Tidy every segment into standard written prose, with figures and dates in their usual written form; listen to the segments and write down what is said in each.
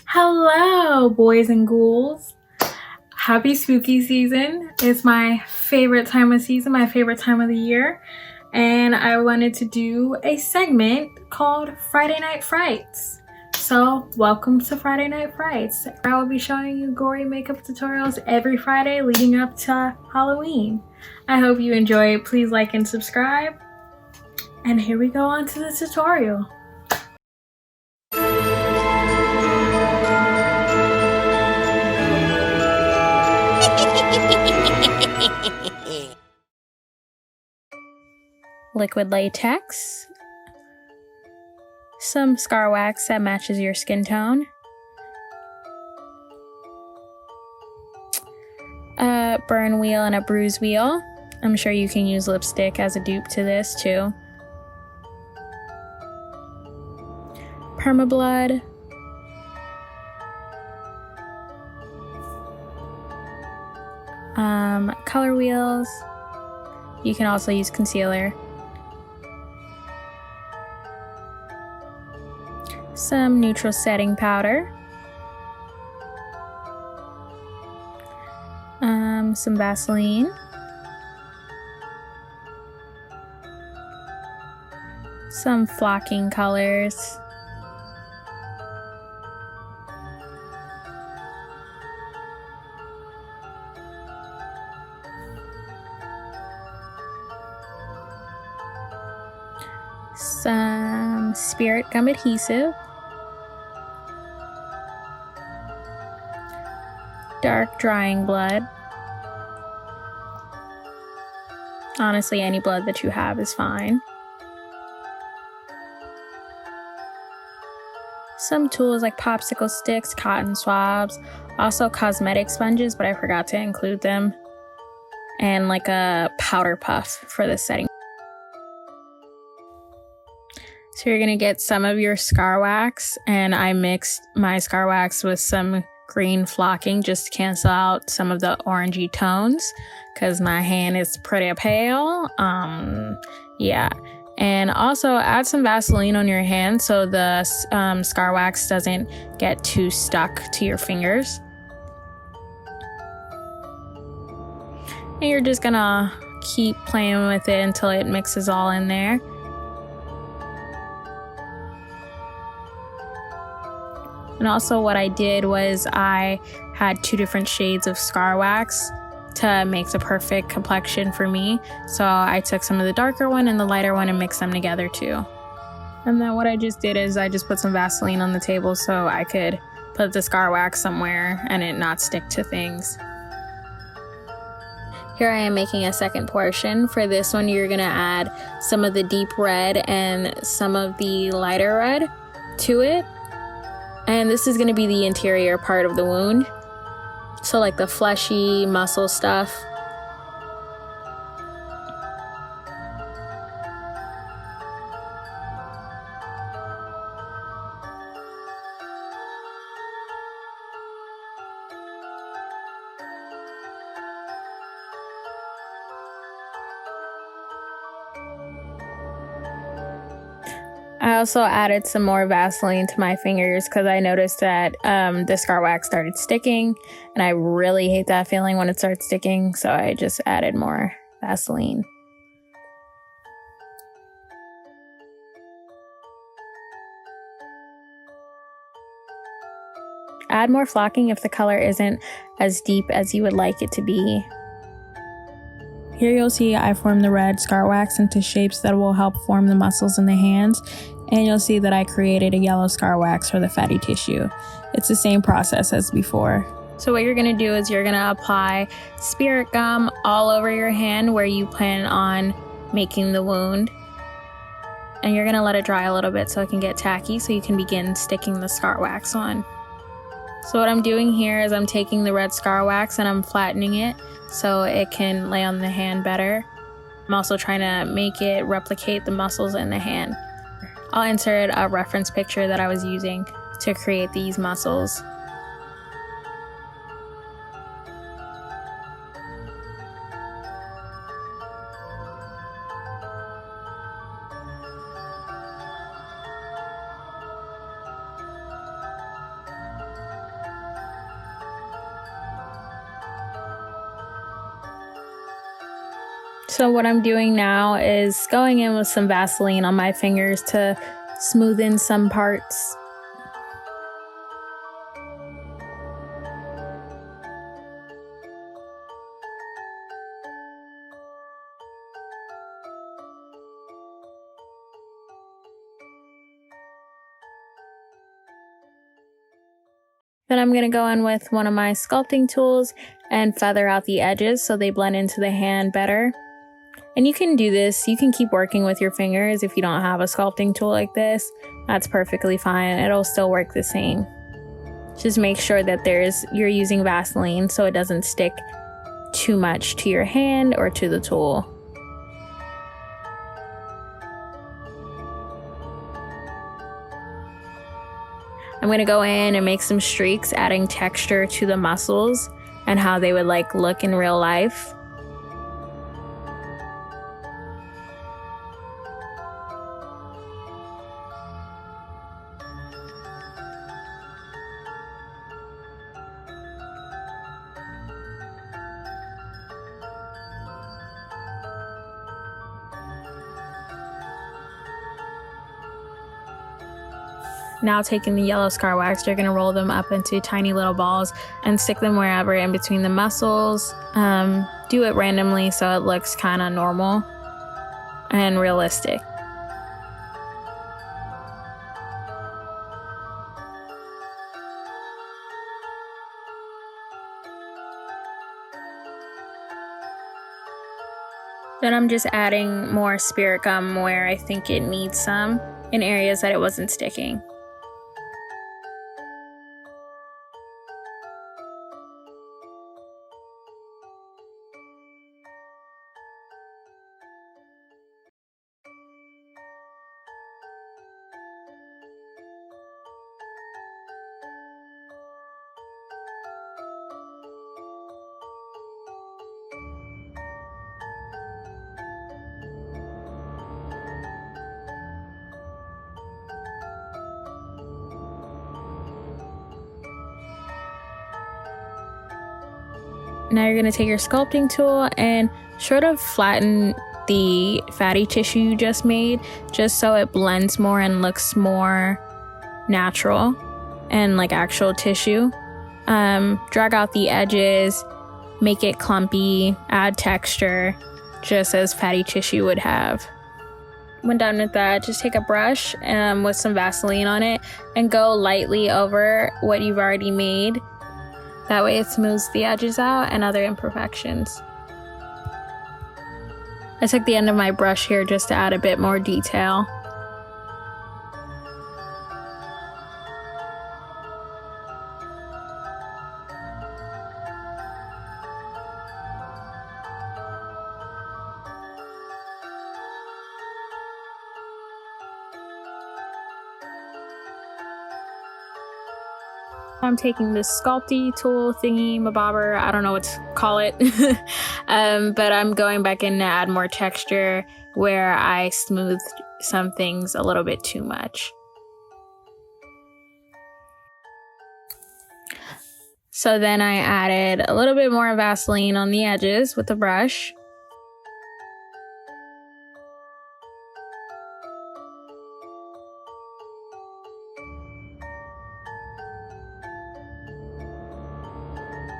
Hello, boys and ghouls. Happy spooky season. It's my favorite time of season, my favorite time of the year. And I wanted to do a segment called Friday Night Frights. So welcome to Friday Night Frights. I will be showing you gory makeup tutorials every Friday leading up to Halloween. I hope you enjoy it. Please like and subscribe. And here we go on to the tutorial. Liquid latex, some scar wax that matches your skin tone, a burn wheel and a bruise wheel. I'm sure you can use lipstick as a dupe to this too. Permablood, color wheels. You can also use concealer. Some neutral setting powder, some Vaseline, some flocking colors, some spirit gum adhesive, dark drying blood. Honestly, any blood that you have is fine. Some tools like popsicle sticks, cotton swabs, also cosmetic sponges, but I forgot to include them, and like a powder puff for the setting. So you're gonna get some of your scar wax, and I mixed my scar wax with some green flocking just to cancel out some of the orangey tones because my hand is pretty pale. Yeah. And also add some Vaseline on your hand so the scar wax doesn't get too stuck to your fingers. And you're just gonna keep playing with it until it mixes all in there. And also what I did was I had 2 different shades of scar wax to make the perfect complexion for me. So I took some of the darker one and the lighter one and mixed them together too. And then what I just did is I just put some Vaseline on the table so I could put the scar wax somewhere and it not stick to things. Here I am making a second portion. For this one, you're gonna add some of the deep red and some of the lighter red to it. And this is going to be the interior part of the wound. So like the fleshy muscle stuff. I also added some more Vaseline to my fingers because I noticed that the scar wax started sticking, and I really hate that feeling when it starts sticking, so I just added more Vaseline. Add more flocking if the color isn't as deep as you would like it to be. Here you'll see I formed the red scar wax into shapes that will help form the muscles in the hands, and you'll see that I created a yellow scar wax for the fatty tissue. It's the same process as before. So what you're gonna do is you're gonna apply spirit gum all over your hand where you plan on making the wound. And you're gonna let it dry a little bit so it can get tacky so you can begin sticking the scar wax on. So what I'm doing here is I'm taking the red scar wax and I'm flattening it so it can lay on the hand better. I'm also trying to make it replicate the muscles in the hand. I'll insert a reference picture that I was using to create these muscles. So what I'm doing now is going in with some Vaseline on my fingers to smoothen some parts. Then I'm going to go in with one of my sculpting tools and feather out the edges so they blend into the hand better. And you can do this, you can keep working with your fingers if you don't have a sculpting tool like this. That's perfectly fine, it'll still work the same. Just make sure that you're using Vaseline so it doesn't stick too much to your hand or to the tool. I'm going to go in and make some streaks, adding texture to the muscles and how they would look in real life. Now taking the yellow scar wax, you're going to roll them up into tiny little balls and stick them wherever in between the muscles. Do it randomly so it looks kind of normal and realistic. Then I'm just adding more spirit gum where I think it needs some, in areas that it wasn't sticking. Now you're going to take your sculpting tool and sort of flatten the fatty tissue you just made, just so it blends more and looks more natural and like actual tissue. Drag out the edges, make it clumpy, add texture, just as fatty tissue would have. When done with that, just take a brush with some Vaseline on it and go lightly over what you've already made. That way it smooths the edges out and other imperfections. I took the end of my brush here just to add a bit more detail. I'm taking this sculpty tool thingy mabobber, I don't know what to call it, but I'm going back in to add more texture where I smoothed some things a little bit too much. So then I added a little bit more Vaseline on the edges with the brush.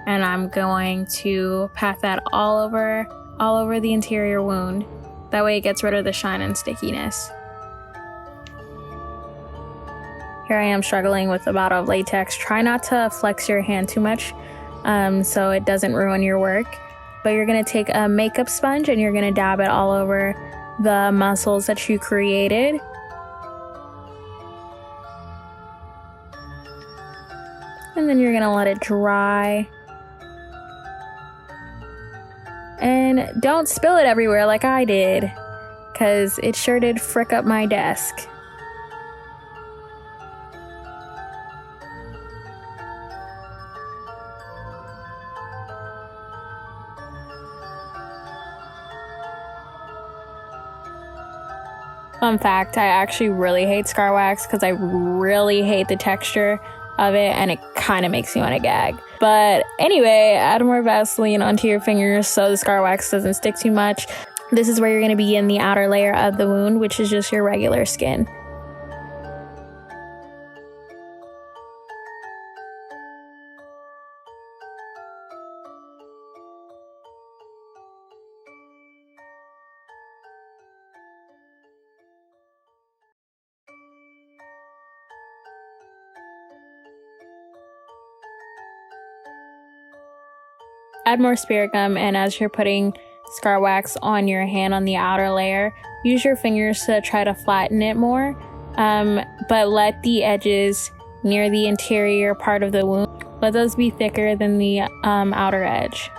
And I'm going to pat that all over the interior wound. That way it gets rid of the shine and stickiness. Here I am struggling with a bottle of latex. Try not to flex your hand too much so it doesn't ruin your work. But you're gonna take a makeup sponge and you're gonna dab it all over the muscles that you created. And then you're gonna let it dry. And don't spill it everywhere like I did, because it sure did frick up my desk. Fun fact, I actually really hate scar wax because I really hate the texture of it and it kind of makes me want to gag. But anyway, add more Vaseline onto your fingers so the scar wax doesn't stick too much. This is where you're going to begin the outer layer of the wound, which is just your regular skin. Add more spirit gum, and as you're putting scar wax on your hand on the outer layer, use your fingers to try to flatten it more, but let the edges near the interior part of the wound, let those be thicker than the outer edge.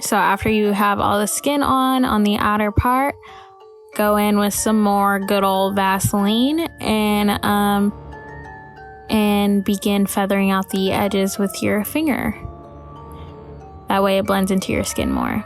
So after you have all the skin on the outer part, go in with some more good old Vaseline and begin feathering out the edges with your finger. That way it blends into your skin more.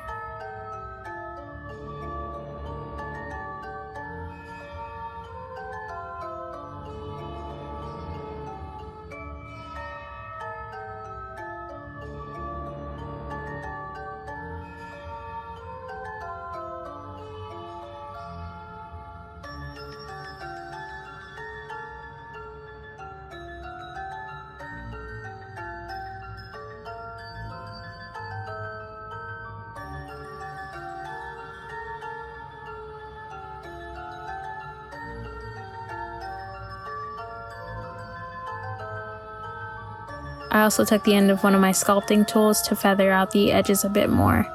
I also took the end of one of my sculpting tools to feather out the edges a bit more.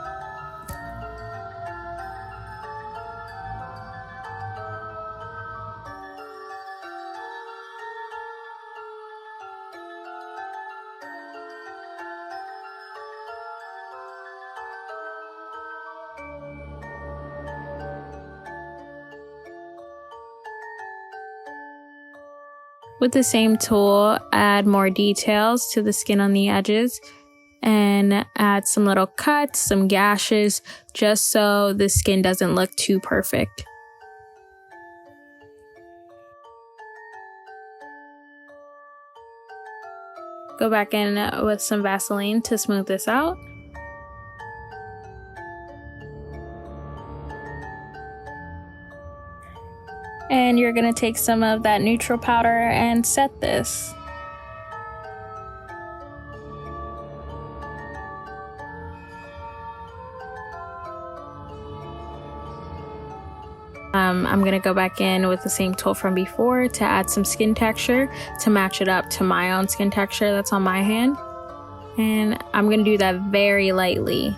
With the same tool, add more details to the skin on the edges and add some little cuts, some gashes, just so the skin doesn't look too perfect. Go back in with some Vaseline to smooth this out. And you're going to take some of that neutral powder and set this. I'm going to go back in with the same tool from before to add some skin texture to match it up to my own skin texture that's on my hand. And I'm going to do that very lightly.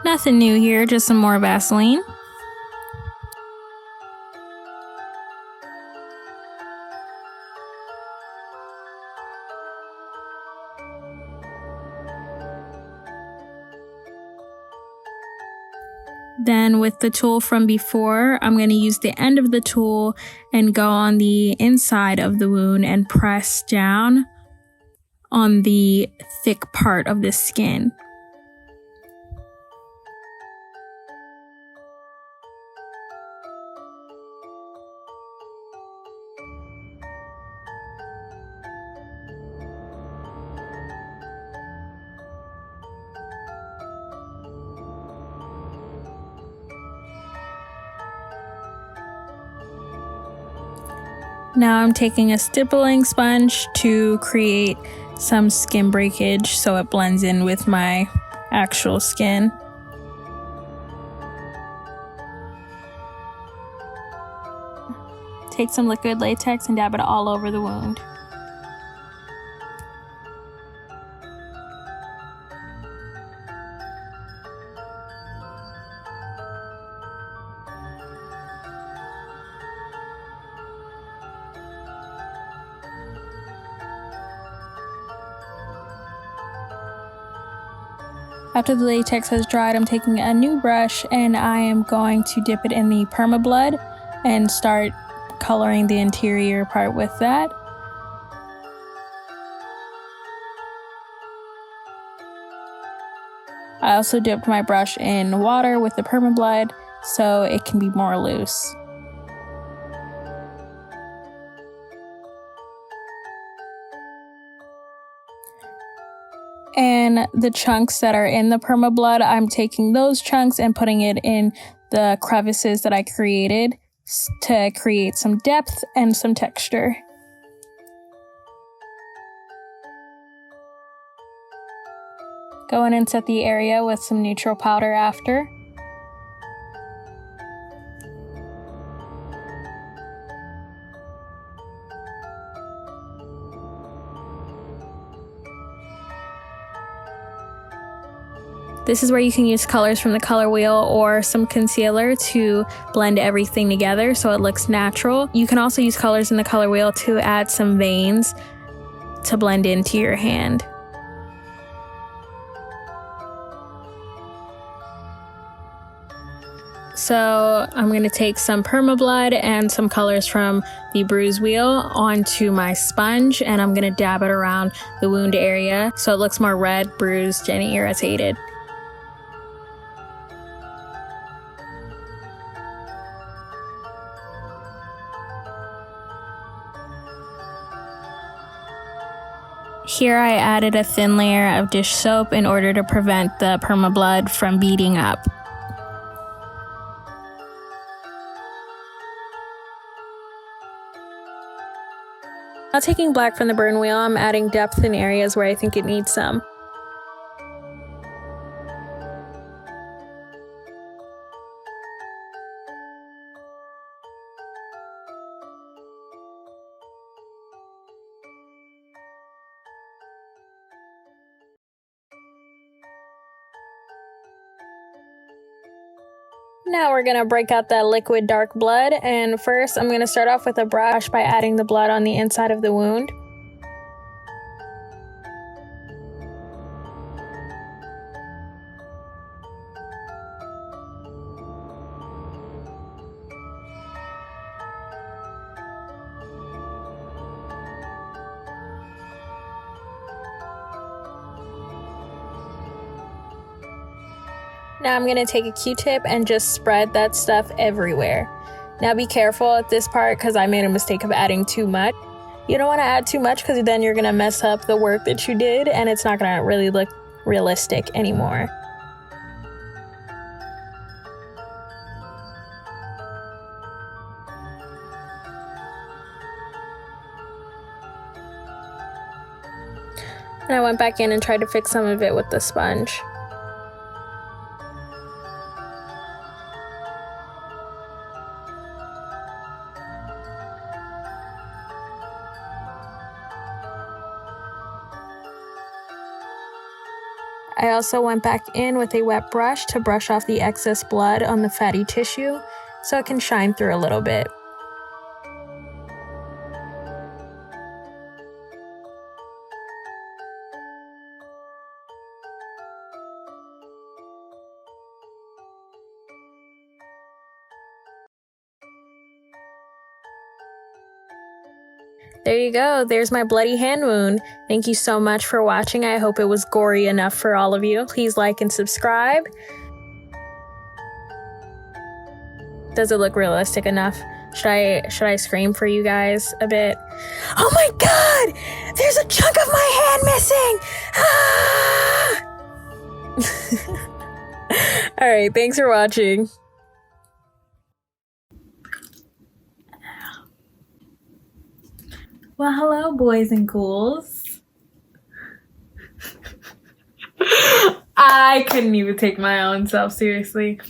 Nothing new here, just some more Vaseline. Then with the tool from before, I'm going to use the end of the tool and go on the inside of the wound and press down on the thick part of the skin. Now I'm taking a stippling sponge to create some skin breakage so it blends in with my actual skin. Take some liquid latex and dab it all over the wound. After the latex has dried, I'm taking a new brush and I am going to dip it in the permablood and start coloring the interior part with that. I also dipped my brush in water with the permablood so it can be more loose. And the chunks that are in the permablood, I'm taking those chunks and putting it in the crevices that I created to create some depth and some texture. Go in and set the area with some neutral powder after. This is where you can use colors from the color wheel or some concealer to blend everything together so it looks natural. You can also use colors in the color wheel to add some veins to blend into your hand. So I'm going to take some permablood and some colors from the bruise wheel onto my sponge, and I'm going to dab it around the wound area so it looks more red, bruised, and irritated. Here I added a thin layer of dish soap in order to prevent the permablood from beading up. Now taking black from the burn wheel, I'm adding depth in areas where I think it needs some. Now we're going to break out that liquid dark blood, and first I'm going to start off with a brush by adding the blood on the inside of the wound. Now I'm going to take a Q-tip and just spread that stuff everywhere. Now be careful at this part because I made a mistake of adding too much. You don't want to add too much because then you're going to mess up the work that you did and it's not going to really look realistic anymore. And I went back in and tried to fix some of it with the sponge. I also went back in with a wet brush to brush off the excess blood on the fatty tissue so it can shine through a little bit. There you go. There's my bloody hand wound. Thank you so much for watching. I hope it was gory enough for all of you. Please like and subscribe. Does it look realistic enough? Should I scream for you guys a bit? Oh my god! There's a chunk of my hand missing! Ah! Alright, thanks for watching. Well, hello, boys and ghouls. I couldn't even take my own self seriously.